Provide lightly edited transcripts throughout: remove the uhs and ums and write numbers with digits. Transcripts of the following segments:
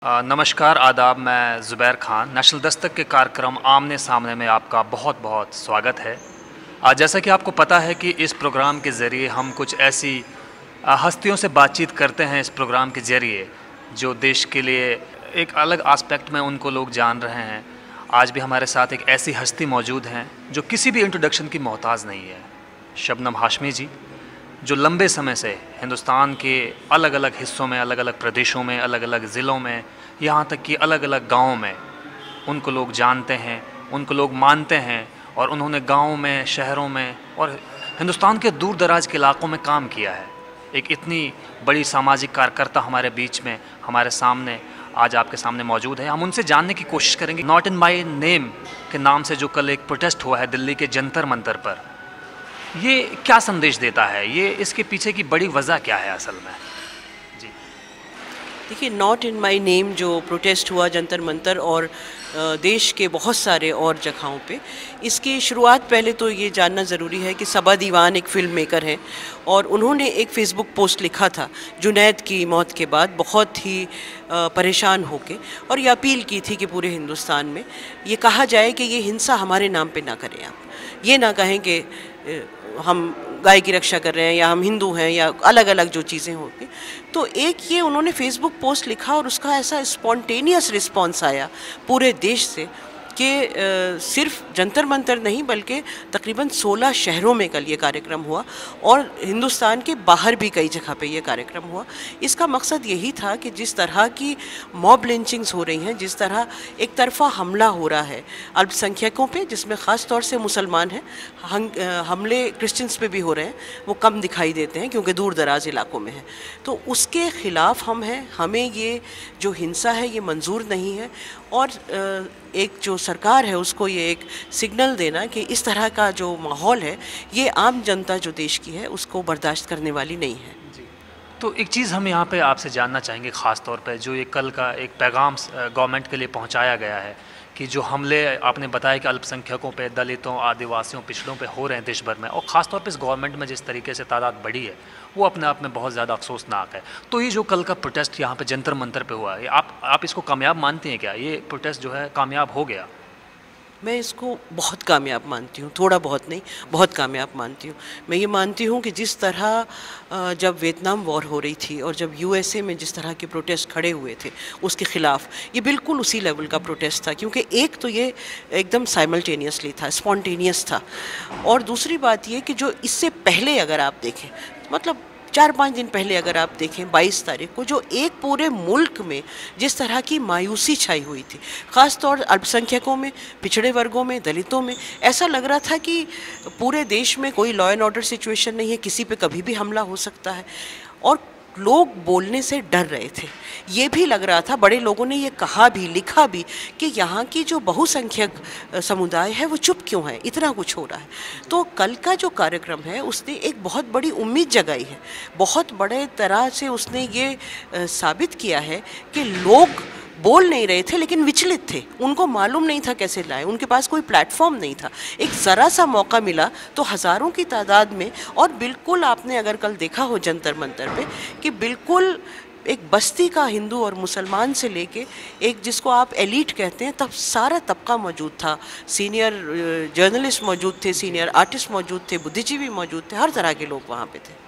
नमस्कार आदाब। मैं ज़ुबैर खान। नेशनल दस्तक के कार्यक्रम आमने सामने में आपका बहुत बहुत स्वागत है। जैसा कि आपको पता है कि इस प्रोग्राम के ज़रिए हम कुछ ऐसी हस्तियों से बातचीत करते हैं इस प्रोग्राम के ज़रिए जो देश के लिए एक अलग आस्पेक्ट में उनको लोग जान रहे हैं। आज भी हमारे साथ एक ऐसी हस्ती मौजूद हैं जो किसी भी इंट्रोडक्शन की मोहताज नहीं है। शबनम हाशमी जी, जो लंबे समय से हिंदुस्तान के अलग अलग हिस्सों में, अलग अलग प्रदेशों में, अलग अलग ज़िलों में, यहाँ तक कि अलग अलग गाँवों में उनको लोग जानते हैं, उनको लोग मानते हैं। और उन्होंने गाँव में, शहरों में और हिंदुस्तान के दूर दराज के इलाक़ों में काम किया है। एक इतनी बड़ी सामाजिक कार्यकर्ता हमारे बीच में, हमारे सामने आज आपके सामने मौजूद है। हम उनसे जानने की कोशिश करेंगे। नॉट इन माई नेम के नाम से जो कल एक प्रोटेस्ट हुआ है दिल्ली के जंतर मंतर पर, ये क्या संदेश देता है? ये इसके पीछे की बड़ी वजह क्या है असल में? जी देखिए, नॉट इन माई नेम जो प्रोटेस्ट हुआ जंतर मंतर और देश के बहुत सारे और जगहों पे, इसकी शुरुआत पहले तो ये जानना ज़रूरी है कि सबा दीवान एक फ़िल्म मेकर हैं और उन्होंने एक फ़ेसबुक पोस्ट लिखा था जुनैद की मौत के बाद, बहुत ही परेशान होके, और ये अपील की थी कि पूरे हिंदुस्तान में ये कहा जाए कि ये हिंसा हमारे नाम पे ना करें। आप ये ना कहें कि हम गाय की रक्षा कर रहे हैं या हम हिंदू हैं या अलग अलग जो चीज़ें होंगी। तो एक ये उन्होंने फेसबुक पोस्ट लिखा और उसका ऐसा स्पॉन्टेनियस रिस्पॉन्स आया पूरे देश से कि सिर्फ जंतर मंतर नहीं बल्कि तकरीबन 16 शहरों में कल ये कार्यक्रम हुआ और हिंदुस्तान के बाहर भी कई जगह पे ये कार्यक्रम हुआ। इसका मकसद यही था कि जिस तरह की मॉब लिंचिंग्स हो रही हैं, जिस तरह एक तरफा हमला हो रहा है अल्पसंख्यकों पे, जिसमें ख़ास तौर से मुसलमान हैं, हमले क्रिश्चियंस पे भी हो रहे हैं, वो कम दिखाई देते हैं क्योंकि दूर दराज इलाकों में हैं। तो उसके ख़िलाफ़ हम हैं। हमें ये जो हिंसा है ये मंजूर नहीं है और एक जो सरकार है उसको ये एक सिग्नल देना कि इस तरह का जो माहौल है ये आम जनता जो देश की है उसको बर्दाश्त करने वाली नहीं है। जी, तो एक चीज़ हम यहाँ पे आपसे जानना चाहेंगे ख़ास तौर पे, जो ये कल का एक पैगाम गवर्नमेंट के लिए पहुँचाया गया है कि जो हमले आपने बताया कि अल्पसंख्यकों पे, दलितों, आदिवासियों, पिछड़ों पे हो रहे हैं देश भर में, और ख़ास तौर पे इस गवर्नमेंट में जिस तरीके से तादाद बढ़ी है वो अपने आप में बहुत ज़्यादा अफसोसनाक है। तो ये जो कल का प्रोटेस्ट यहाँ पे जंतर मंतर पे हुआ है, आप इसको कामयाब मानते हैं क्या? ये प्रोटेस्ट जो है कामयाब हो गया? मैं इसको बहुत कामयाब मानती हूँ, थोड़ा बहुत नहीं, बहुत कामयाब मानती हूँ। मैं ये मानती हूँ कि जिस तरह जब वियतनाम वॉर हो रही थी और जब यूएसए में जिस तरह के प्रोटेस्ट खड़े हुए थे उसके ख़िलाफ़, ये बिल्कुल उसी लेवल का प्रोटेस्ट था, क्योंकि एक तो ये एकदम साइमल्टेनियसली था, स्पॉन्टेनियस था, और दूसरी बात ये कि जो इससे पहले अगर आप देखें, मतलब 4-5 दिन पहले अगर आप देखें 22 तारीख को, जो एक पूरे मुल्क में जिस तरह की मायूसी छाई हुई थी, ख़ास तौर अल्पसंख्यकों में, पिछड़े वर्गों में, दलितों में, ऐसा लग रहा था कि पूरे देश में कोई लॉ एंड ऑर्डर सिचुएशन नहीं है, किसी पे कभी भी हमला हो सकता है, और लोग बोलने से डर रहे थे। ये भी लग रहा था, बड़े लोगों ने ये कहा भी, लिखा भी, कि यहाँ की जो बहुसंख्यक समुदाय है वो चुप क्यों है, इतना कुछ हो रहा है। तो कल का जो कार्यक्रम है उसने एक बहुत बड़ी उम्मीद जगाई है, बहुत बड़े तरह से उसने ये साबित किया है कि लोग बोल नहीं रहे थे लेकिन विचलित थे, उनको मालूम नहीं था कैसे लाएं, उनके पास कोई प्लेटफॉर्म नहीं था। एक ज़रा सा मौका मिला तो हज़ारों की तादाद में, और बिल्कुल आपने अगर कल देखा हो जंतर मंतर पे कि बिल्कुल एक बस्ती का हिंदू और मुसलमान से लेके एक जिसको आप एलीट कहते हैं, तब सारा तबका मौजूद था। सीनियर जर्नलिस्ट मौजूद थे, सीनियर आर्टिस्ट मौजूद थे, बुद्धिजीवी मौजूद थे, हर तरह के लोग वहाँ पे थे।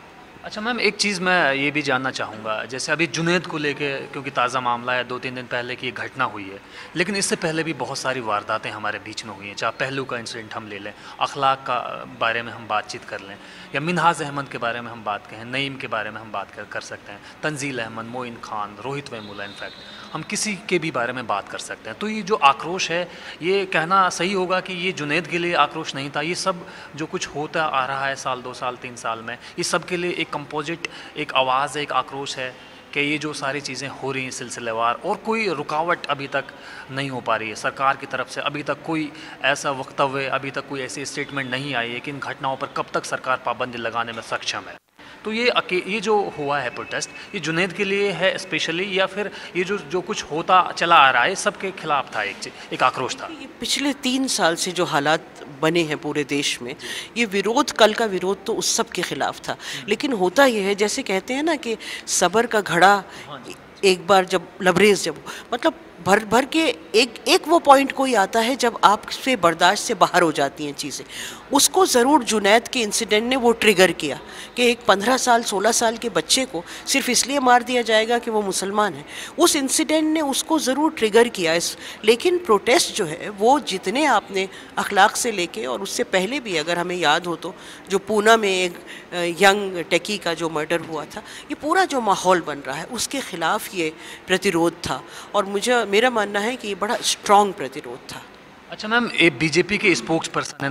अच्छा मैम, एक चीज़ मैं ये भी जानना चाहूँगा, जैसे अभी जुनैद को लेके, क्योंकि ताज़ा मामला है, 2-3 दिन पहले की ये घटना हुई है, लेकिन इससे पहले भी बहुत सारी वारदातें हमारे बीच में हुई हैं। चाहे पहलू का इंसिडेंट हम ले लें, अखलाक का बारे में हम बातचीत कर लें, या मिनहाज अहमद के बारे में हम बात करें, नईम के बारे में हम बात कर सकते हैं, तंजील अहमद, मोइन खान, रोहित वेमुला, इनफैक्ट हम किसी के भी बारे में बात कर सकते हैं। तो ये जो आक्रोश है, ये कहना सही होगा कि ये जुनैद के लिए आक्रोश नहीं था, ये सब जो कुछ होता आ रहा है साल, 2 साल, 3 साल में, ये सब के लिए एक कंपोजिट एक आवाज़, एक आक्रोश है कि ये जो सारी चीज़ें हो रही हैं सिलसिलेवार, और कोई रुकावट अभी तक नहीं हो पा रही है सरकार की तरफ से। अभी तक कोई ऐसा वक्तव्य, अभी तक कोई ऐसी स्टेटमेंट नहीं आई है कि इन घटनाओं पर कब तक सरकार पाबंदी लगाने में सक्षम है। तो ये जो हुआ है प्रोटेस्ट, ये जुनैद के लिए है स्पेशली, या फिर ये जो कुछ होता चला आ रहा है सबके खिलाफ था, एक आक्रोश था? ये पिछले 3 साल से जो हालात बने हैं पूरे देश में, ये विरोध, कल का विरोध तो उस सब के खिलाफ था। लेकिन होता यह है, जैसे कहते हैं ना कि सब्र का घड़ा एक बार जब लबरेज जब मतलब भर भर के एक वो पॉइंट कोई आता है जब आपसे बर्दाश्त से बाहर हो जाती हैं चीज़ें। उसको ज़रूर जुनैद के इंसिडेंट ने वो ट्रिगर किया कि एक 15 साल 16 साल के बच्चे को सिर्फ इसलिए मार दिया जाएगा कि वो मुसलमान है। उस इंसिडेंट ने उसको ज़रूर ट्रिगर किया। लेकिन प्रोटेस्ट जो है वो जितने आपने अखलाक से लेके और उससे पहले भी अगर हमें याद हो तो जो पूना में एक यंग टेकी का जो मर्डर हुआ था, ये पूरा जो माहौल बन रहा है उसके ख़िलाफ़ ये प्रतिरोध था और मेरा मानना है कि ये बड़ा स्ट्रॉन्ग प्रतिरोध था। अच्छा मैम, ये बीजेपी के स्पोक्स पर्सन है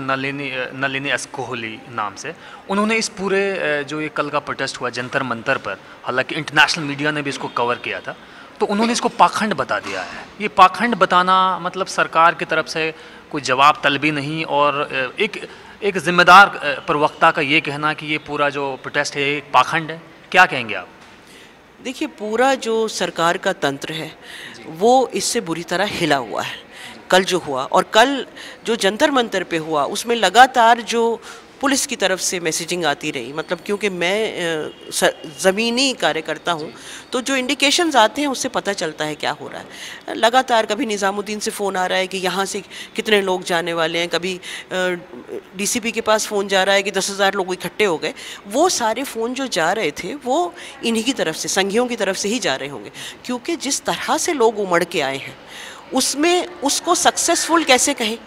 नलिनी एसकोहली नाम से, उन्होंने इस पूरे जो ये कल का प्रोटेस्ट हुआ जंतर मंतर पर, हालांकि इंटरनेशनल मीडिया ने भी इसको कवर किया था, तो उन्होंने इसको पाखंड बता दिया है। ये पाखंड बताना मतलब सरकार की तरफ से कोई जवाब तलबी नहीं और एक जिम्मेदार प्रवक्ता का ये कहना कि ये पूरा जो प्रोटेस्ट है एक पाखंड है, क्या कहेंगे आप? देखिए, पूरा जो सरकार का तंत्र है वो इससे बुरी तरह हिला हुआ है। कल जो हुआ और कल जो जंतर मंतर पे हुआ उसमें लगातार जो पुलिस की तरफ से मैसेजिंग आती रही, मतलब क्योंकि मैं ज़मीनी कार्यकर्ता हूँ तो जो इंडिकेशंस आते हैं उससे पता चलता है क्या हो रहा है। लगातार कभी निज़ामुद्दीन से फ़ोन आ रहा है कि यहाँ से कितने लोग जाने वाले हैं, कभी डीसीपी के पास फ़ोन जा रहा है कि 10,000 लोग इकट्ठे हो गए। वो सारे फ़ोन जो जा रहे थे वो इन्हीं की तरफ से, संघियों की तरफ से ही जा रहे होंगे, क्योंकि जिस तरह से लोग उमड़ के आए हैं उसमें उसको सक्सेसफुल कैसे कहें।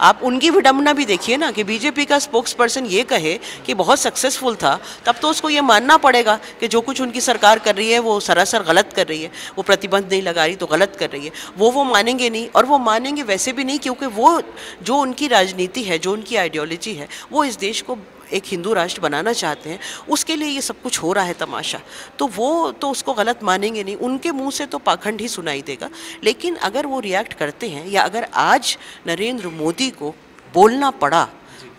आप उनकी विडंबना भी देखिए ना कि बीजेपी का स्पोक्स पर्सन ये कहे कि बहुत सक्सेसफुल था, तब तो उसको ये मानना पड़ेगा कि जो कुछ उनकी सरकार कर रही है वो सरासर गलत कर रही है, वो प्रतिबंध नहीं लगा रही तो गलत कर रही है। वो मानेंगे नहीं, और वो मानेंगे वैसे भी नहीं, क्योंकि वो जो उनकी राजनीति है, जो उनकी आइडियोलॉजी है, वो इस देश को एक हिंदू राष्ट्र बनाना चाहते हैं, उसके लिए ये सब कुछ हो रहा है तमाशा, तो वो तो उसको गलत मानेंगे नहीं। उनके मुंह से तो पाखंड ही सुनाई देगा। लेकिन अगर वो रिएक्ट करते हैं, या अगर आज नरेंद्र मोदी को बोलना पड़ा,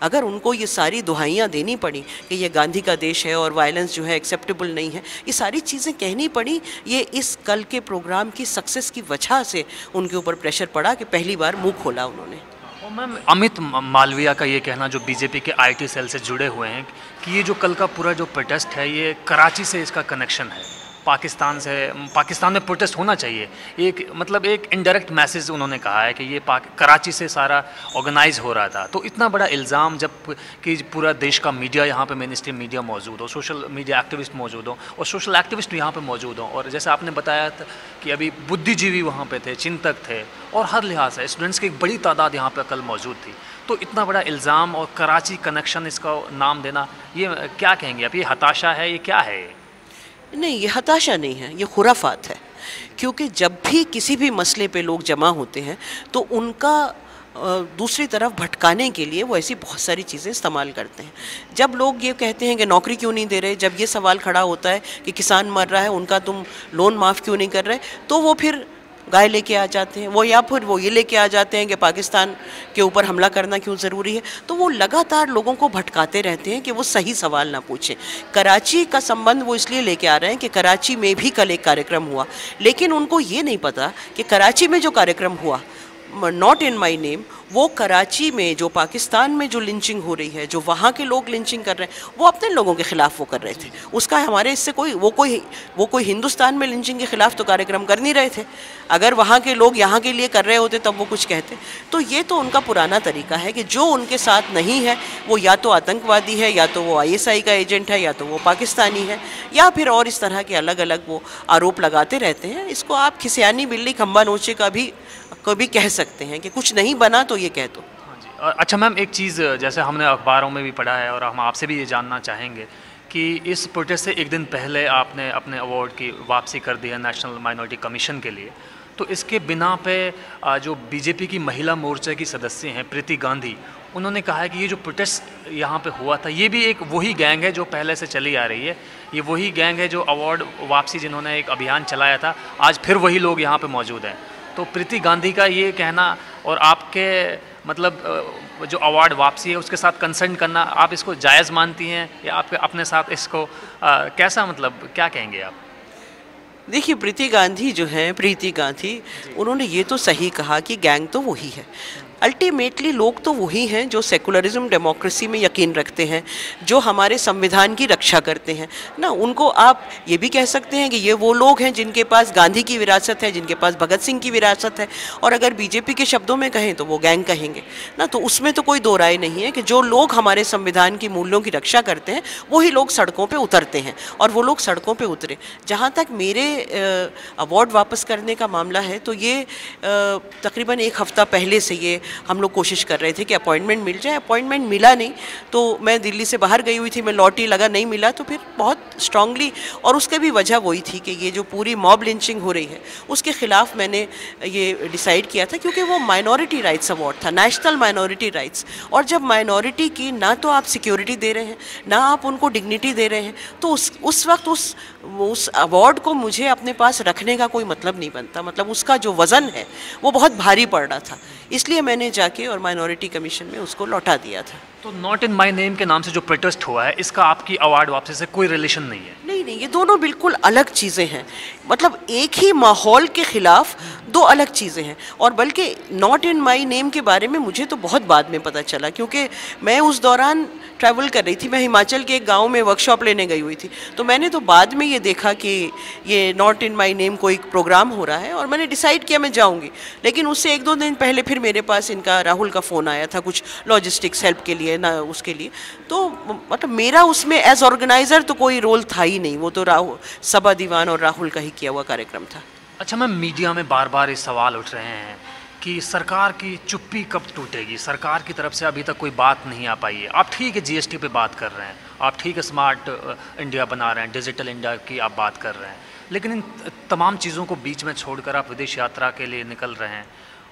अगर उनको ये सारी दुहाइयाँ देनी पड़ी कि ये गांधी का देश है और वायलेंस जो है एक्सेप्टेबल नहीं है, ये सारी चीज़ें कहनी पड़ी, ये इस कल के प्रोग्राम की सक्सेस की वजह से उनके ऊपर प्रेशर पड़ा कि पहली बार मुँह खोला उन्होंने। मैम, अमित मालविया का ये कहना, जो बीजेपी के आईटी सेल से जुड़े हुए हैं, कि ये जो कल का पूरा जो प्रोटेस्ट है ये कराची से इसका कनेक्शन है, पाकिस्तान से, पाकिस्तान में प्रोटेस्ट होना चाहिए। एक मतलब एक इनडायरेक्ट मैसेज उन्होंने कहा है कि ये कराची से सारा ऑर्गेनाइज हो रहा था। तो इतना बड़ा इल्ज़ाम, जब कि पूरा देश का मीडिया यहाँ पे, मेन स्ट्रीम मीडिया मौजूद हो, सोशल मीडिया एक्टिविस्ट मौजूद हो और सोशल एक्टिविस्ट यहाँ पे मौजूद हो, और जैसे आपने बताया था कि अभी बुद्धिजीवी वहाँ पे थे, चिंतक थे, और हर लिहाज से स्टूडेंट्स की एक बड़ी तादाद यहाँ पर कल मौजूद थी। तो इतना बड़ा इल्ज़ाम और कराची कनेक्शन इसका नाम देना, ये क्या कहेंगे आप? ये हताशा है, ये क्या है? नहीं, ये हताशा नहीं है, ये खुराफात है। क्योंकि जब भी किसी भी मसले पे लोग जमा होते हैं तो उनका दूसरी तरफ भटकाने के लिए वो ऐसी बहुत सारी चीज़ें इस्तेमाल करते हैं। जब लोग ये कहते हैं कि नौकरी क्यों नहीं दे रहे, जब ये सवाल खड़ा होता है कि किसान मर रहा है, उनका तुम लोन माफ़ क्यों नहीं कर रहे, तो वो फिर गाय लेके आ जाते हैं, वो या फिर वो ये लेके आ जाते हैं कि पाकिस्तान के ऊपर हमला करना क्यों ज़रूरी है। तो वो लगातार लोगों को भटकाते रहते हैं कि वो सही सवाल ना पूछें। कराची का संबंध वो इसलिए लेके आ रहे हैं कि कराची में भी कल एक कार्यक्रम हुआ, लेकिन उनको ये नहीं पता कि कराची में जो कार्यक्रम हुआ, नॉट इन माई नेम, वो कराची में जो पाकिस्तान में जो लिंचिंग हो रही है, जो वहाँ के लोग लिंचिंग कर रहे हैं, वो अपने लोगों के ख़िलाफ़ वो कर रहे थे। उसका हमारे इससे वो कोई हिंदुस्तान में लिंचिंग के ख़िलाफ़ तो कार्यक्रम कर नहीं रहे थे। अगर वहाँ के लोग यहाँ के लिए कर रहे होते तब वो कुछ कहते। तो ये तो उनका पुराना तरीका है कि जो उनके साथ नहीं है वो या तो आतंकवादी है, या तो वो ISI का एजेंट है, या तो वो पाकिस्तानी है, या फिर और इस तरह के अलग अलग वो आरोप लगाते रहते हैं। इसको आप खिसियानी बिल्ली खंबा नोचे का भी कभी कह सकते हैं कि कुछ नहीं बना तो ये कह दो। हाँ जी। अच्छा मैम, एक चीज़ जैसे हमने अखबारों में भी पढ़ा है और हम आपसे भी ये जानना चाहेंगे कि इस प्रोटेस्ट से एक दिन पहले आपने अपने अवार्ड की वापसी कर दी है नेशनल माइनॉरिटी कमीशन के लिए। तो इसके बिना पे जो बीजेपी की महिला मोर्चा की सदस्य हैं प्रीति गांधी, उन्होंने कहा है कि ये जो प्रोटेस्ट यहाँ पे हुआ था, ये भी एक वही गैंग है जो पहले से चली आ रही है। ये वही गैंग है जो अवार्ड वापसी, जिन्होंने एक अभियान चलाया था, आज फिर वही लोग यहाँ पे मौजूद हैं। तो प्रीति गांधी का ये कहना और आपके मतलब जो अवार्ड वापसी है उसके साथ कंसर्न करना, आप इसको जायज़ मानती हैं या आप अपने साथ इसको कैसा, मतलब क्या कहेंगे आप? देखिए, प्रीति गांधी जो हैं, प्रीति गांधी, उन्होंने ये तो सही कहा कि गैंग तो वही है। अल्टीमेटली लोग तो वही हैं जो सेकुलरिज्म डेमोक्रेसी में यकीन रखते हैं, जो हमारे संविधान की रक्षा करते हैं ना। उनको आप ये भी कह सकते हैं कि ये वो लोग हैं जिनके पास गांधी की विरासत है, जिनके पास भगत सिंह की विरासत है, और अगर बीजेपी के शब्दों में कहें तो वो गैंग कहेंगे ना। तो उसमें तो कोई दो राय नहीं है कि जो लोग हमारे संविधान की मूल्यों की रक्षा करते हैं वही लोग सड़कों पर उतरते हैं, और वो लोग सड़कों पर उतरे। जहाँ तक मेरे अवार्ड वापस करने का मामला है, तो ये तकरीबन एक हफ़्ता पहले से ये हम लोग कोशिश कर रहे थे कि अपॉइंटमेंट मिल जाए। अपॉइंटमेंट मिला नहीं, तो मैं दिल्ली से बाहर गई हुई थी, मैं लौटी, लगा नहीं मिला, तो फिर बहुत स्ट्रांगली, और उसके भी वजह वही थी कि ये जो पूरी मॉब लिंचिंग हो रही है उसके ख़िलाफ़ मैंने ये डिसाइड किया था, क्योंकि वो माइनॉरिटी राइट्स अवार्ड था, नेशनल माइनॉरिटी राइट्स। और जब माइनॉरिटी की ना तो आप सिक्योरिटी दे रहे हैं, ना आप उनको डिग्निटी दे रहे हैं, तो उस वक्त उस अवार्ड को मुझे अपने पास रखने का कोई मतलब नहीं बनता। मतलब उसका जो वज़न है वो बहुत भारी पड़ रहा था, इसलिए मैंने जाके और माइनॉरिटी कमीशन में उसको लौटा दिया था। तो नॉट इन माई नेम के नाम से जो प्रोटेस्ट हुआ है, इसका आपकी अवार्ड वापसी से कोई रिलेशन नहीं है? नहीं, ये दोनों बिल्कुल अलग चीज़ें हैं। मतलब एक ही माहौल के ख़िलाफ़ दो अलग चीज़ें हैं। और बल्कि नॉट इन माई नेम के बारे में मुझे तो बहुत बाद में पता चला, क्योंकि मैं उस दौरान ट्रैवल कर रही थी, मैं हिमाचल के एक गांव में वर्कशॉप लेने गई हुई थी। तो मैंने तो बाद में ये देखा कि ये नॉट इन माई नेम कोई प्रोग्राम हो रहा है, और मैंने डिसाइड किया मैं जाऊंगी। लेकिन उससे एक दो दिन पहले फिर मेरे पास इनका राहुल का फ़ोन आया था, कुछ लॉजिस्टिक्स हेल्प के लिए ना, उसके लिए। तो मतलब मेरा उसमें एज ऑर्गेनाइज़र तो कोई रोल था ही नहीं, वो तो राहुल, सबा दीवान और राहुल का ही किया हुआ कार्यक्रम था। अच्छा मैम, मीडिया में बार बार ये सवाल उठ रहे हैं कि सरकार की चुप्पी कब टूटेगी, सरकार की तरफ से अभी तक कोई बात नहीं आ पाई है। आप ठीक है जीएसटी पे बात कर रहे हैं, आप ठीक है स्मार्ट इंडिया बना रहे हैं, डिजिटल इंडिया की आप बात कर रहे हैं, लेकिन इन तमाम चीज़ों को बीच में छोड़कर आप विदेश यात्रा के लिए निकल रहे हैं,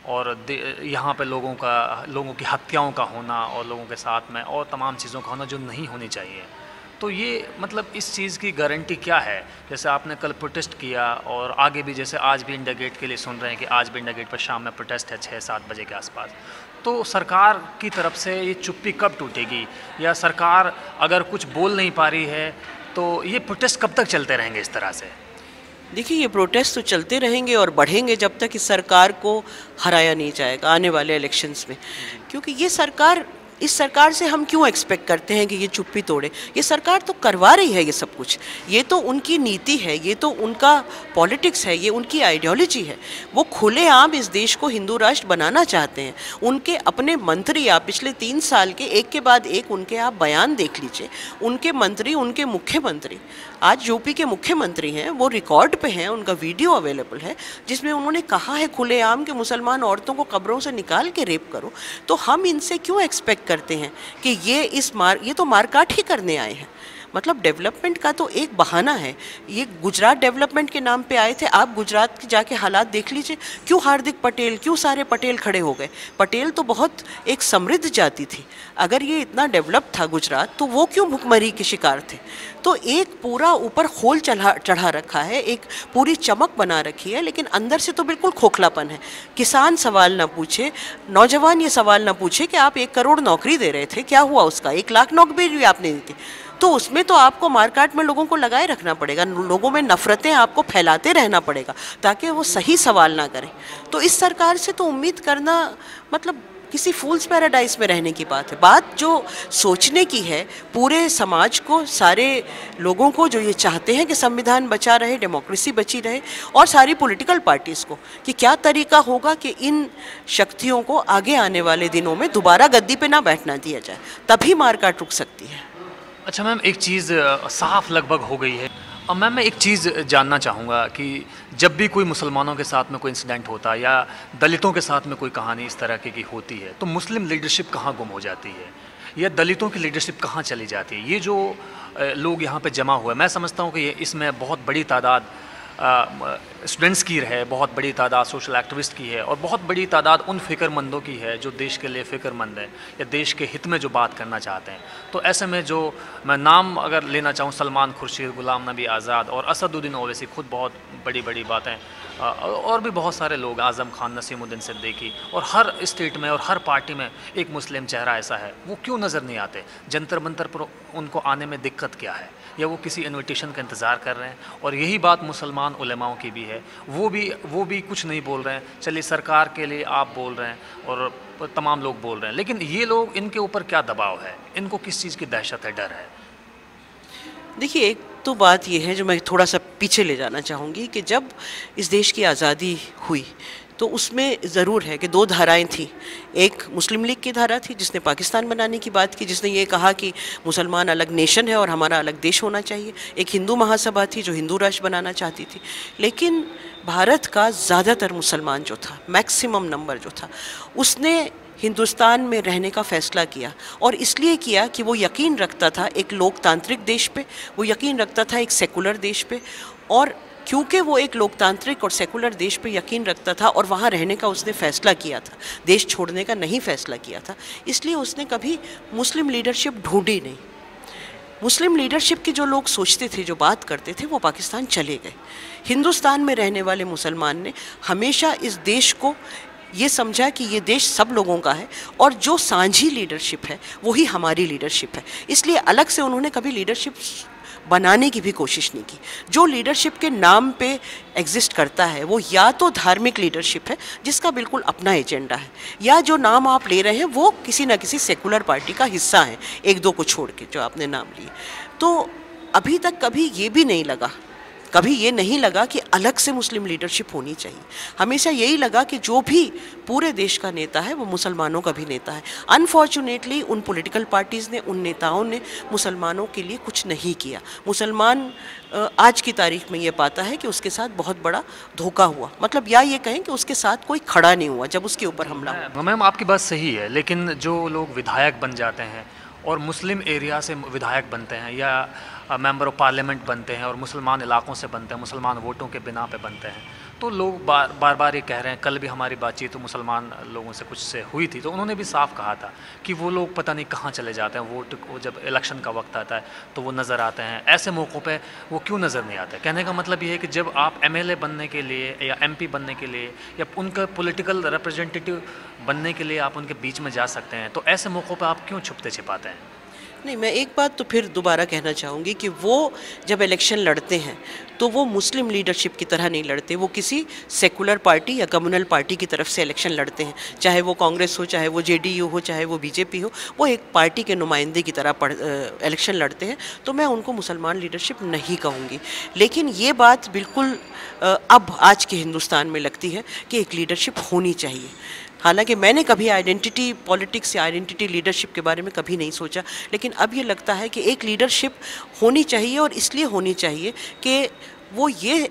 और यहाँ पे लोगों की हत्याओं का होना और लोगों के साथ में और तमाम चीज़ों का होना जो नहीं होनी चाहिए। तो ये मतलब इस चीज़ की गारंटी क्या है? जैसे आपने कल प्रोटेस्ट किया, और आगे भी जैसे आज भी इंडिया गेट के लिए सुन रहे हैं कि आज भी इंडिया गेट पर शाम में प्रोटेस्ट है 6-7 बजे के आसपास। तो सरकार की तरफ से ये चुप्पी कब टूटेगी, या सरकार अगर कुछ बोल नहीं पा रही है तो ये प्रोटेस्ट कब तक चलते रहेंगे इस तरह से? देखिए, ये प्रोटेस्ट तो चलते रहेंगे और बढ़ेंगे जब तक इस सरकार को हराया नहीं जाएगा आने वाले इलेक्शंस में। क्योंकि इस सरकार से हम क्यों एक्सपेक्ट करते हैं कि ये चुप्पी तोड़े? ये सरकार तो करवा रही है ये सब कुछ, ये तो उनकी नीति है, ये तो उनका पॉलिटिक्स है, ये उनकी आइडियोलॉजी है। वो खुलेआम इस देश को हिंदू राष्ट्र बनाना चाहते हैं। उनके अपने मंत्री, आप पिछले 3 साल के एक के बाद एक उनके आप बयान देख लीजिए। उनके मंत्री, उनके मुख्यमंत्री, आज यूपी के मुख्यमंत्री हैं, वो रिकॉर्ड पे हैं, उनका वीडियो अवेलेबल है, जिसमें उन्होंने कहा है खुलेआम कि मुसलमान औरतों को कब्रों से निकाल के रेप करो। तो हम इनसे क्यों एक्सपेक्ट करते हैं कि ये तो मारकाट ही करने आए हैं? मतलब डेवलपमेंट का तो एक बहाना है। ये गुजरात डेवलपमेंट के नाम पे आए थे। आप गुजरात के जाके हालात देख लीजिए, क्यों हार्दिक पटेल, क्यों सारे पटेल खड़े हो गए? पटेल तो बहुत एक समृद्ध जाति थी। अगर ये इतना डेवलप था गुजरात, तो वो क्यों भुखमरी के शिकार थे? तो एक पूरा ऊपर खोल चढ़ा रखा है, एक पूरी चमक बना रखी है, लेकिन अंदर से तो बिल्कुल खोखलापन है। किसान सवाल ना पूछे, नौजवान ये सवाल ना पूछे कि आप 1 करोड़ नौकरी दे रहे थे, क्या हुआ उसका? 1 लाख नौकरी भी आपने दी थी, तो उसमें तो आपको मार्केट में लोगों को लगाए रखना पड़ेगा, लोगों में नफ़रतें आपको फैलाते रहना पड़ेगा ताकि वो सही सवाल ना करें। तो इस सरकार से तो उम्मीद करना मतलब किसी फूल्स पैराडाइज में रहने की बात है। बात जो सोचने की है पूरे समाज को, सारे लोगों को जो ये चाहते हैं कि संविधान बचा रहे, डेमोक्रेसी बची रहे, और सारी पॉलिटिकल पार्टीज़ को, कि क्या तरीका होगा कि इन शक्तियों को आगे आने वाले दिनों में दोबारा गद्दी पे ना बैठना दिया जाए, तभी मारकाट रुक सकती है। अच्छा मैम, एक चीज़ साफ लगभग हो गई है। अब मैम मैं एक चीज़ जानना चाहूँगा कि जब भी कोई मुसलमानों के साथ में कोई इंसिडेंट होता है या दलितों के साथ में कोई कहानी इस तरह की होती है, तो मुस्लिम लीडरशिप कहाँ गुम हो जाती है, या दलितों की लीडरशिप कहाँ चली जाती है? ये जो लोग यहाँ पे जमा हुए, मैं समझता हूँ कि ये इसमें बहुत बड़ी तादाद स्टूडेंट्स की है, बहुत बड़ी तादाद सोशल एक्टिविस्ट की है, और बहुत बड़ी तादाद उन फ़िक्रमंदों की है जो देश के लिए फ़िक्रमंद है या देश के हित में जो बात करना चाहते हैं। तो ऐसे में जो मैं नाम अगर लेना चाहूँ, सलमान खुर्शीद, गुलाम नबी आज़ाद और असदुद्दीन ओवैसी, खुद बहुत बड़ी बड़ी बातें और भी बहुत सारे लोग, आज़म खान, नसीमुद्दीन सिद्दीकी, और हर स्टेट में और हर पार्टी में एक मुस्लिम चेहरा ऐसा है, वो क्यों नज़र नहीं आते? जंतर मंतर पर उनको आने में दिक्कत क्या है? या वो किसी इनविटेशन का इंतज़ार कर रहे हैं? और यही बात मुसलमान उलेमाओं की भी है, वो भी कुछ नहीं बोल रहे हैं। चलिए, सरकार के लिए आप बोल रहे हैं और तमाम लोग बोल रहे हैं, लेकिन ये लोग, इनके ऊपर क्या दबाव है? इनको किस चीज़ की दहशत है, डर है? देखिए, एक तो बात ये है जो मैं थोड़ा सा पीछे ले जाना चाहूँगी कि जब इस देश की आज़ादी हुई तो उसमें ज़रूर है कि दो धाराएं थी। एक मुस्लिम लीग की धारा थी जिसने पाकिस्तान बनाने की बात की, जिसने ये कहा कि मुसलमान अलग नेशन है और हमारा अलग देश होना चाहिए। एक हिंदू महासभा थी जो हिंदू राष्ट्र बनाना चाहती थी। लेकिन भारत का ज़्यादातर मुसलमान जो था, मैक्सिमम नंबर जो था, उसने हिंदुस्तान में रहने का फ़ैसला किया। और इसलिए किया कि वो यकीन रखता था एक लोकतांत्रिक देश पे, वो यकीन रखता था एक सेकुलर देश पे। और क्योंकि वो एक लोकतांत्रिक और सेकुलर देश पे यकीन रखता था और वहाँ रहने का उसने फ़ैसला किया था, देश छोड़ने का नहीं फ़ैसला किया था, इसलिए उसने कभी मुस्लिम लीडरशिप ढूंढी नहीं। मुस्लिम लीडरशिप की जो लोग सोचते थे, जो बात करते थे, वो पाकिस्तान चले गए। हिंदुस्तान में रहने वाले मुसलमान ने हमेशा इस देश को ये समझा कि ये देश सब लोगों का है और जो सांझी लीडरशिप है वही हमारी लीडरशिप है। इसलिए अलग से उन्होंने कभी लीडरशिप बनाने की भी कोशिश नहीं की। जो लीडरशिप के नाम पे एग्जिस्ट करता है वो या तो धार्मिक लीडरशिप है जिसका बिल्कुल अपना एजेंडा है, या जो नाम आप ले रहे हैं वो किसी ना किसी सेकुलर पार्टी का हिस्सा है, एक दो को छोड़ के जो आपने नाम लिए। तो अभी तक कभी ये भी नहीं लगा, कभी ये नहीं लगा कि अलग से मुस्लिम लीडरशिप होनी चाहिए। हमेशा यही लगा कि जो भी पूरे देश का नेता है वो मुसलमानों का भी नेता है। अनफॉर्चुनेटली उन पॉलिटिकल पार्टीज़ ने, उन नेताओं ने मुसलमानों के लिए कुछ नहीं किया। मुसलमान आज की तारीख में ये पाता है कि उसके साथ बहुत बड़ा धोखा हुआ, मतलब या ये कहें कि उसके साथ कोई खड़ा नहीं हुआ जब उसके ऊपर हमला हुआ। मैम, आपकी बात सही है, लेकिन जो लोग विधायक बन जाते हैं और मुस्लिम एरिया से विधायक बनते हैं या मेंबर ऑफ पार्लियामेंट बनते हैं और मुसलमान इलाकों से बनते हैं, मुसलमान वोटों के बिना पे बनते हैं, तो लोग बार बार ये कह रहे हैं। कल भी हमारी बातचीत तो मुसलमान लोगों से कुछ से हुई थी, तो उन्होंने भी साफ कहा था कि वो लोग पता नहीं कहाँ चले जाते हैं, वोट को जब इलेक्शन का वक्त आता है तो वो नज़र आते हैं, ऐसे मौक़ों पे वो क्यों नज़र नहीं आते? कहने का मतलब ये है कि जब आप MLA बनने के लिए या MP बनने के लिए या उनका पॉलिटिकल रिप्रेजेंटेटिव बनने के लिए आप उनके बीच में जा सकते हैं, तो ऐसे मौक़ों पर आप क्यों छुपते छिपाते हैं? नहीं, मैं एक बात तो फिर दोबारा कहना चाहूँगी कि वो जब इलेक्शन लड़ते हैं तो वो मुस्लिम लीडरशिप की तरह नहीं लड़ते, वो किसी सेकुलर पार्टी या कम्युनल पार्टी की तरफ से इलेक्शन लड़ते हैं। चाहे वो कांग्रेस हो, चाहे वो JDU हो, चाहे वो BJP हो, वो एक पार्टी के नुमाइंदे की तरह इलेक्शन लड़ते हैं। तो मैं उनको मुसलमान लीडरशिप नहीं कहूँगी। लेकिन ये बात बिल्कुल अब आज के हिंदुस्तान में लगती है कि एक लीडरशिप होनी चाहिए। हालांकि मैंने कभी आइडेंटिटी पॉलिटिक्स या आइडेंटिटी लीडरशिप के बारे में कभी नहीं सोचा, लेकिन अब ये लगता है कि एक लीडरशिप होनी चाहिए, और इसलिए होनी चाहिए कि वो ये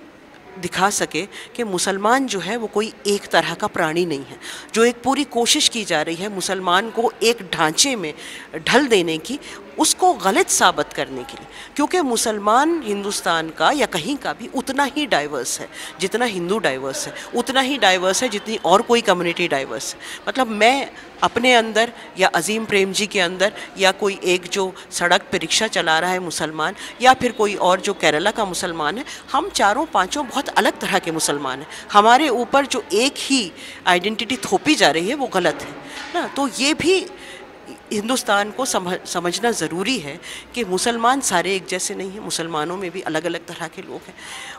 दिखा सके कि मुसलमान जो है वो कोई एक तरह का प्राणी नहीं है। जो एक पूरी कोशिश की जा रही है मुसलमान को एक ढांचे में ढल देने की, उसको गलत साबित करने के लिए, क्योंकि मुसलमान हिंदुस्तान का या कहीं का भी उतना ही डाइवर्स है जितना हिंदू डाइवर्स है, उतना ही डाइवर्स है जितनी और कोई कम्युनिटी डाइवर्स है। मतलब मैं अपने अंदर या अजीम प्रेम जी के अंदर या कोई एक जो सड़क पर रिक्शा चला रहा है मुसलमान, या फिर कोई और जो केरला का मुसलमान है, हम चारों पांचों बहुत अलग तरह के मुसलमान हैं। हमारे ऊपर जो एक ही आइडेंटिटी थोपी जा रही है वो गलत है ना। तो ये भी हिंदुस्तान को समझना ज़रूरी है कि मुसलमान सारे एक जैसे नहीं हैं, मुसलमानों में भी अलग अलग तरह के लोग हैं।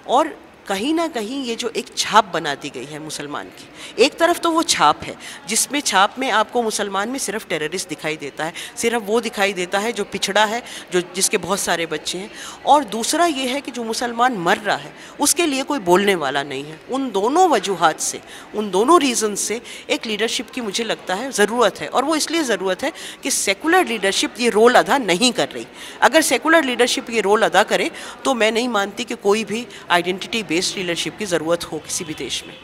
और कहीं ना कहीं ये जो एक छाप बना दी गई है मुसलमान की, एक तरफ तो वो छाप है जिसमें छाप में आपको मुसलमान में सिर्फ टेररिस्ट दिखाई देता है, सिर्फ वो दिखाई देता है जो पिछड़ा है, जो जिसके बहुत सारे बच्चे हैं, और दूसरा ये है कि जो मुसलमान मर रहा है उसके लिए कोई बोलने वाला नहीं है। उन दोनों वजूहात से, उन दोनों रीज़न से एक लीडरशिप की मुझे लगता है ज़रूरत है, और वो इसलिए ज़रूरत है कि सेकुलर लीडरशिप ये रोल अदा नहीं कर रही। अगर सेकुलर लीडरशिप ये रोल अदा करे तो मैं नहीं मानती कि कोई भी आइडेंटिटी बेस्ड लीडरशिप की ज़रूरत हो किसी भी देश में।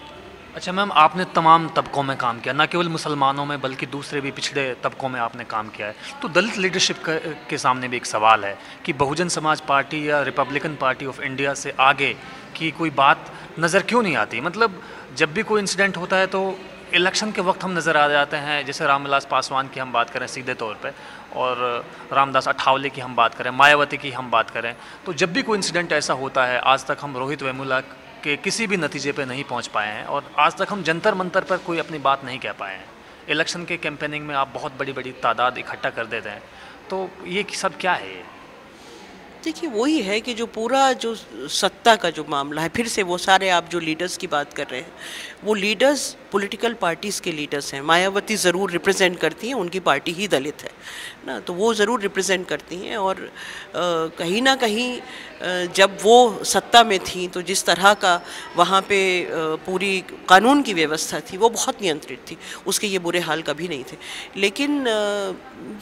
अच्छा मैम, आपने तमाम तबकों में काम किया, ना केवल मुसलमानों में बल्कि दूसरे भी पिछड़े तबकों में आपने काम किया है। तो दलित लीडरशिप के सामने भी एक सवाल है कि बहुजन समाज पार्टी या रिपब्लिकन पार्टी ऑफ इंडिया से आगे की कोई बात नज़र क्यों नहीं आती? मतलब जब भी कोई इंसिडेंट होता है तो इलेक्शन के वक्त हम नज़र आ जाते हैं, जैसे रामविलास पासवान की हम बात करें सीधे तौर पे, और रामदास अठावले की हम बात करें, मायावती की हम बात करें, तो जब भी कोई इंसिडेंट ऐसा होता है, आज तक हम रोहित वेमुला के किसी भी नतीजे पे नहीं पहुंच पाए हैं और आज तक हम जंतर मंतर पर कोई अपनी बात नहीं कह पाए हैं। इलेक्शन के कैंपेनिंग में आप बहुत बड़ी बड़ी तादाद इकट्ठा कर देते हैं, तो ये सब क्या है? देखिए, वही है कि जो पूरा जो सत्ता का जो मामला है, फिर से वो सारे आप जो लीडर्स की बात कर रहे हैं, वो लीडर्स पॉलिटिकल पार्टीज़ के लीडर्स हैं। मायावती ज़रूर रिप्रेजेंट करती हैं, उनकी पार्टी ही दलित है ना, तो वो ज़रूर रिप्रेजेंट करती हैं। और कहीं ना कहीं जब वो सत्ता में थी तो जिस तरह का वहाँ पे पूरी कानून की व्यवस्था थी वो बहुत नियंत्रित थी, उसके ये बुरे हाल कभी नहीं थे। लेकिन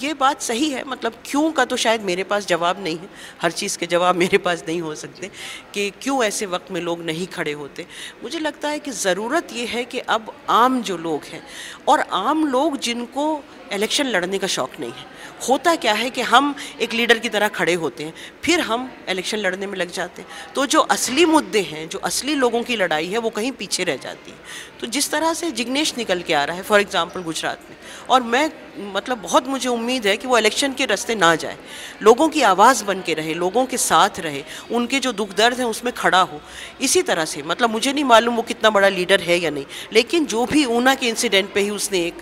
ये बात सही है, मतलब क्यों का तो शायद मेरे पास जवाब नहीं है, हर चीज़ के जवाब मेरे पास नहीं हो सकते कि क्यों ऐसे वक्त में लोग नहीं खड़े होते। मुझे लगता है कि ज़रूरत ये है कि अब आम जो लोग हैं और आम लोग जिनको इलेक्शन लड़ने का शौक़ नहीं है, होता क्या है कि हम एक लीडर की तरह खड़े होते हैं, फिर हम इलेक्शन लड़ने में लग जाते हैं, तो जो असली मुद्दे हैं, जो असली लोगों की लड़ाई है, वो कहीं पीछे रह जाती है। तो जिस तरह से जिग्नेश निकल के आ रहा है फॉर एग्जांपल गुजरात में, और मैं मतलब बहुत मुझे उम्मीद है कि वो इलेक्शन के रास्ते ना जाए, लोगों की आवाज़ बन के रहे, लोगों के साथ रहे, उनके जो दुख दर्द हैं उसमें खड़ा हो। इसी तरह से मतलब मुझे नहीं मालूम वो कितना बड़ा लीडर है या नहीं, लेकिन जो भी ऊना के इंसिडेंट पे ही उसने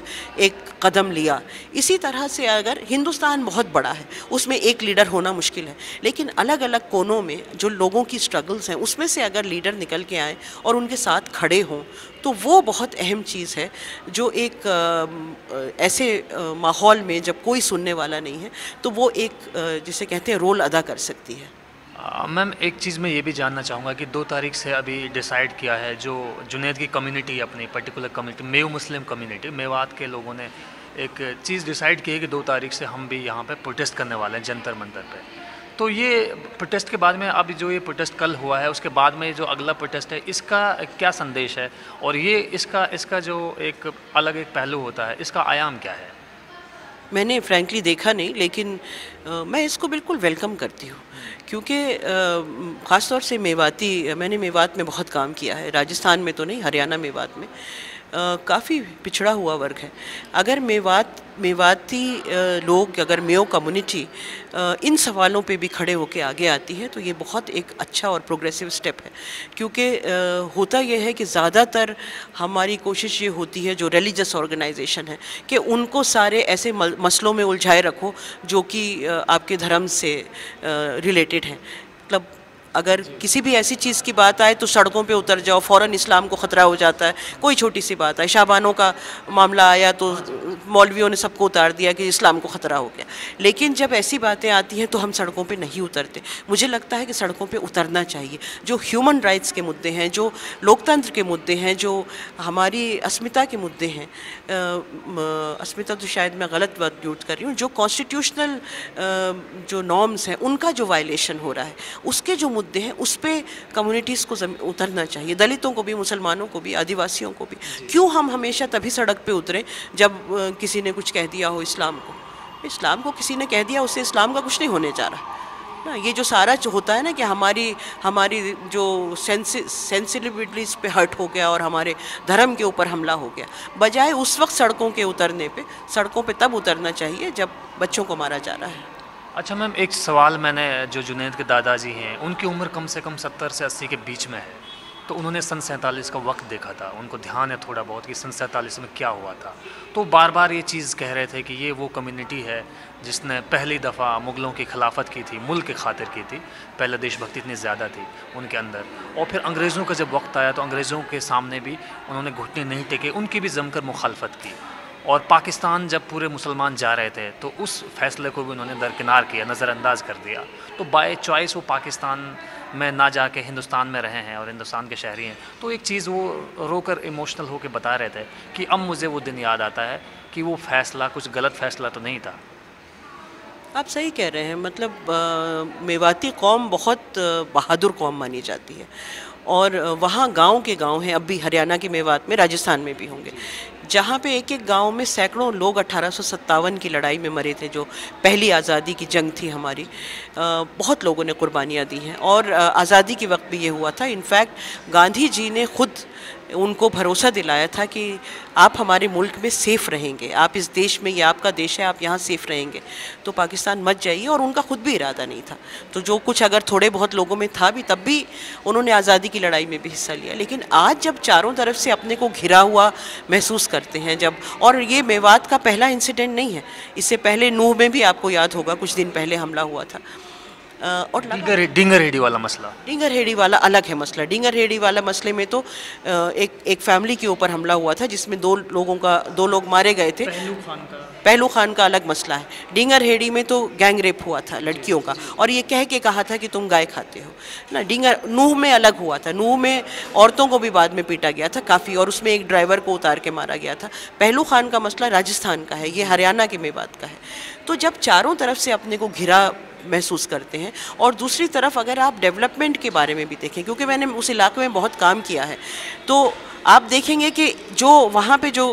एक कदम लिया। इसी तरह से अगर हिंदुस्तान बहुत बड़ा है, उसमें एक लीडर होना मुश्किल है, लेकिन अलग अलग कोनों में जो लोगों की स्ट्रगल्स हैं उसमें से अगर लीडर निकल के आए और उनके साथ खड़े हों, तो वो बहुत अहम चीज़ है जो एक ऐसे माहौल में जब कोई सुनने वाला नहीं है तो वो एक जिसे कहते हैं रोल अदा कर सकती है। मैम, एक चीज़ मैं ये भी जानना चाहूँगा कि 2 तारीख से अभी डिसाइड किया है, जो जुनैद की कम्युनिटी, अपनी पर्टिकुलर कम्युनिटी मेव मुस्लिम कम्युनिटी मेवात के लोगों ने एक चीज़ डिसाइड की है कि 2 तारीख से हम भी यहाँ पे प्रोटेस्ट करने वाले हैं जंतर मंतर पे। तो ये प्रोटेस्ट के बाद में अब जो ये प्रोटेस्ट कल हुआ है, उसके बाद में जो अगला प्रोटेस्ट है, इसका क्या संदेश है और ये इसका जो एक अलग एक पहलू होता है, इसका आयाम क्या है? मैंने फ्रैंकली देखा नहीं, लेकिन मैं इसको बिल्कुल वेलकम करती हूँ, क्योंकि ख़ास तौर से मैंने मेवात में बहुत काम किया है, राजस्थान में तो नहीं, हरियाणा मेवात में काफ़ी पिछड़ा हुआ वर्ग है। अगर मेवाती लोग, अगर मेयो कम्युनिटी इन सवालों पे भी खड़े होकर आगे आती है तो ये बहुत एक अच्छा और प्रोग्रेसिव स्टेप है, क्योंकि होता ये है कि ज़्यादातर हमारी कोशिश ये होती है जो रिलीजियस ऑर्गेनाइजेशन है कि उनको सारे ऐसे मसलों में उलझाए रखो जो कि आपके धर्म से रिलेटेड है। मतलब अगर किसी भी ऐसी चीज़ की बात आए तो सड़कों पे उतर जाओ, फ़ौरन इस्लाम को ख़तरा हो जाता है। कोई छोटी सी बात है, शाबानों का मामला आया तो मौलवियों ने सबको उतार दिया कि इस्लाम को ख़तरा हो गया। लेकिन जब ऐसी बातें आती हैं तो हम सड़कों पे नहीं उतरते। मुझे लगता है कि सड़कों पे उतरना चाहिए। जो ह्यूमन राइट्स के मुद्दे हैं, जो लोकतंत्र के मुद्दे हैं, जो हमारी अस्मिता के मुद्दे हैं, अस्मिता तो शायद मैं गलत वर्ड यूज़ कर रही हूँ, जो कॉन्स्टिट्यूशनल जो नॉर्म्स हैं उनका जो वायलेशन हो रहा है, उसके जो मुद्दे हैं उस पे कम्युनिटीज़ को उतरना चाहिए, दलितों को भी, मुसलमानों को भी, आदिवासियों को भी। क्यों हम हमेशा तभी सड़क पे उतरें जब किसी ने कुछ कह दिया हो इस्लाम को किसी ने कह दिया, उससे इस्लाम का कुछ नहीं होने जा रहा ना। ये जो सारा जो होता है ना कि हमारी जो सेंसिटिविटीज़ पे हर्ट हो गया और हमारे धर्म के ऊपर हमला हो गया, बजाय उस वक्त सड़कों के उतरने पे, सड़कों पे तब उतरना चाहिए जब बच्चों को मारा जा रहा है। अच्छा मैम, एक सवाल, मैंने जो जुनैद के दादाजी हैं उनकी उम्र कम से कम 70 से 80 के बीच में है, तो उन्होंने सन 47 का वक्त देखा था, उनको ध्यान है थोड़ा बहुत कि सन 47 में क्या हुआ था। तो बार बार ये चीज़ कह रहे थे कि ये वो कम्युनिटी है जिसने पहली दफ़ा मुग़लों की खिलाफत की थी, मुल्क की खातिर की थी। पहले देशभक्ति इतनी ज़्यादा थी उनके अंदर, और फिर अंग्रेज़ों का जब वक्त आया तो अंग्रेज़ों के सामने भी उन्होंने घुटने नहीं टेके, उनकी भी जमकर मुखालफत की। और पाकिस्तान जब पूरे मुसलमान जा रहे थे तो उस फैसले को भी उन्होंने दरकिनार किया, नज़रअंदाज कर दिया। तो बाय चॉइस वो पाकिस्तान में ना जाके हिंदुस्तान में रहे हैं और हिंदुस्तान के शहरी हैं। तो एक चीज़ वो रोकर इमोशनल होकर बता रहे थे कि अब मुझे वो दिन याद आता है कि वो फ़ैसला कुछ गलत फ़ैसला तो नहीं था। आप सही कह रहे हैं, मतलब मेवाती कौम बहुत बहादुर कौम मानी जाती है, और वहाँ गांव के गांव हैं, अब भी हरियाणा के मेवात में, राजस्थान में भी होंगे, जहाँ पे एक एक गांव में सैकड़ों लोग 1857 की लड़ाई में मरे थे, जो पहली आज़ादी की जंग थी हमारी। बहुत लोगों ने कुर्बानियाँ दी हैं, और आज़ादी के वक्त भी ये हुआ था। इनफैक्ट गांधी जी ने खुद उनको भरोसा दिलाया था कि आप हमारे मुल्क में सेफ़ रहेंगे, आप इस देश में, ये आपका देश है, आप यहाँ सेफ़ रहेंगे, तो पाकिस्तान मत जाइए। और उनका खुद भी इरादा नहीं था, तो जो कुछ अगर थोड़े बहुत लोगों में था भी, तब भी उन्होंने आज़ादी की लड़ाई में भी हिस्सा लिया। लेकिन आज जब चारों तरफ से अपने को घिरा हुआ महसूस करते हैं, जब, और ये मेवात का पहला इंसिडेंट नहीं है, इससे पहले नूह में भी आपको याद होगा कुछ दिन पहले हमला हुआ था। और डिंगर हेडी वाला मसला, डिंगर हेडी वाला अलग है मसला। डिंगर हेडी वाला मसले में तो एक फैमिली के ऊपर हमला हुआ था जिसमें दो लोग मारे गए थे। पहलू खान का अलग मसला है। डिंगर हेडी में तो गैंग रेप हुआ था लड़कियों का, और ये कह के कहा था कि तुम गाय खाते हो ना। नूह में अलग हुआ था, नूह में औरतों को भी बाद में पीटा गया था काफ़ी, और उसमें एक ड्राइवर को उतार के मारा गया था। पहलू खान का मसला राजस्थान का है, ये हरियाणा के मेवात का है। तो जब चारों तरफ से अपने को घिरा महसूस करते हैं, और दूसरी तरफ अगर आप डेवलपमेंट के बारे में भी देखें, क्योंकि मैंने उस इलाके में बहुत काम किया है, तो आप देखेंगे कि जो वहाँ पे जो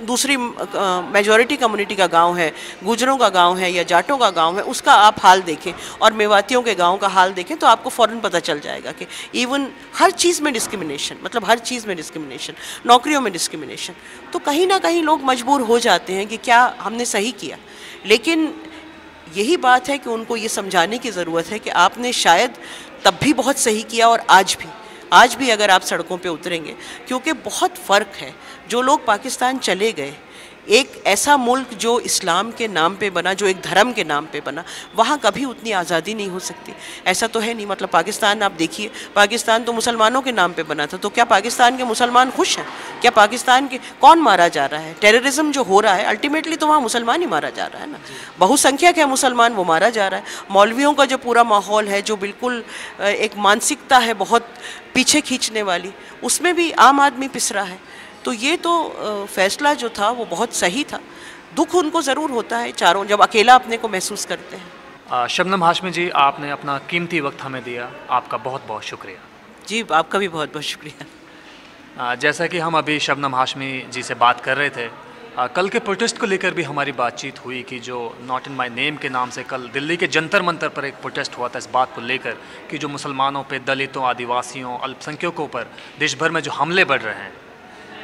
दूसरी मेजॉरिटी कम्युनिटी का गांव है, गुजरों का गांव है या जाटों का गांव है, उसका आप हाल देखें और मेवातियों के गांव का हाल देखें, तो आपको फ़ौरन पता चल जाएगा कि इवन हर चीज़ में डिस्क्रिमिनेशन, मतलब हर चीज़ में डिस्क्रिमिनेशन, नौकरियों में डिस्क्रिमिनेशन। तो कहीं ना कहीं लोग मजबूर हो जाते हैं कि क्या हमने सही किया। लेकिन यही बात है कि उनको ये समझाने की ज़रूरत है कि आपने शायद तब भी बहुत सही किया, और आज भी अगर आप सड़कों पे उतरेंगे, क्योंकि बहुत फ़र्क है। जो लोग पाकिस्तान चले गए, एक ऐसा मुल्क जो इस्लाम के नाम पे बना, जो एक धर्म के नाम पे बना, वहाँ कभी उतनी आज़ादी नहीं हो सकती। ऐसा तो है नहीं। मतलब पाकिस्तान आप देखिए, पाकिस्तान तो मुसलमानों के नाम पे बना था, तो क्या पाकिस्तान के मुसलमान खुश हैं? क्या पाकिस्तान के कौन मारा जा रहा है? टेररिज्म जो हो रहा है, अल्टीमेटली तो वहाँ मुसलमान ही मारा जा रहा है ना। बहुसंख्यक है मुसलमान, वो मारा जा रहा है। मौलवियों का जो पूरा माहौल है, जो बिल्कुल एक मानसिकता है बहुत पीछे खींचने वाली, उसमें भी आम आदमी पिस रहा है। तो ये तो फ़ैसला जो था वो बहुत सही था। दुख उनको ज़रूर होता है चारों, जब अकेला अपने को महसूस करते हैं। शबनम हाशमी जी, आपने अपना कीमती वक्त हमें दिया, आपका बहुत बहुत शुक्रिया। जी, आपका भी बहुत बहुत शुक्रिया। जैसा कि हम अभी शबनम हाशमी जी से बात कर रहे थे, कल के प्रोटेस्ट को लेकर भी हमारी बातचीत हुई कि जो नॉट इन माय नेम के नाम से कल दिल्ली के जंतर मंतर पर एक प्रोटेस्ट हुआ था, इस बात को लेकर कि जो मुसलमानों पे, दलितों, आदिवासियों, अल्पसंख्यकों पर देश भर में जो हमले बढ़ रहे हैं,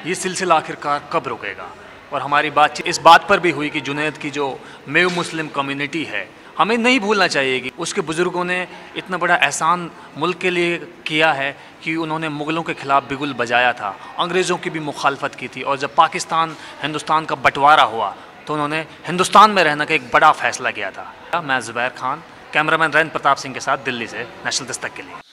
ये सिलसिला आखिरकार कब रुकेगा। और हमारी बातचीत इस बात पर भी हुई कि जुनैद की जो मेव मुस्लिम कम्युनिटी है, हमें नहीं भूलना चाहिए कि उसके बुज़ुर्गों ने इतना बड़ा एहसान मुल्क के लिए किया है कि उन्होंने मुग़लों के ख़िलाफ़ बिगुल बजाया था, अंग्रेज़ों की भी मुखालफत की थी, और जब पाकिस्तान हिंदुस्तान का बंटवारा हुआ तो उन्होंने हिंदुस्तान में रहने का एक बड़ा फ़ैसला किया था। मैं ज़ुबैर खान, कैमरामैन रैन प्रताप सिंह के साथ दिल्ली से नेशनल दस्तक के लिए।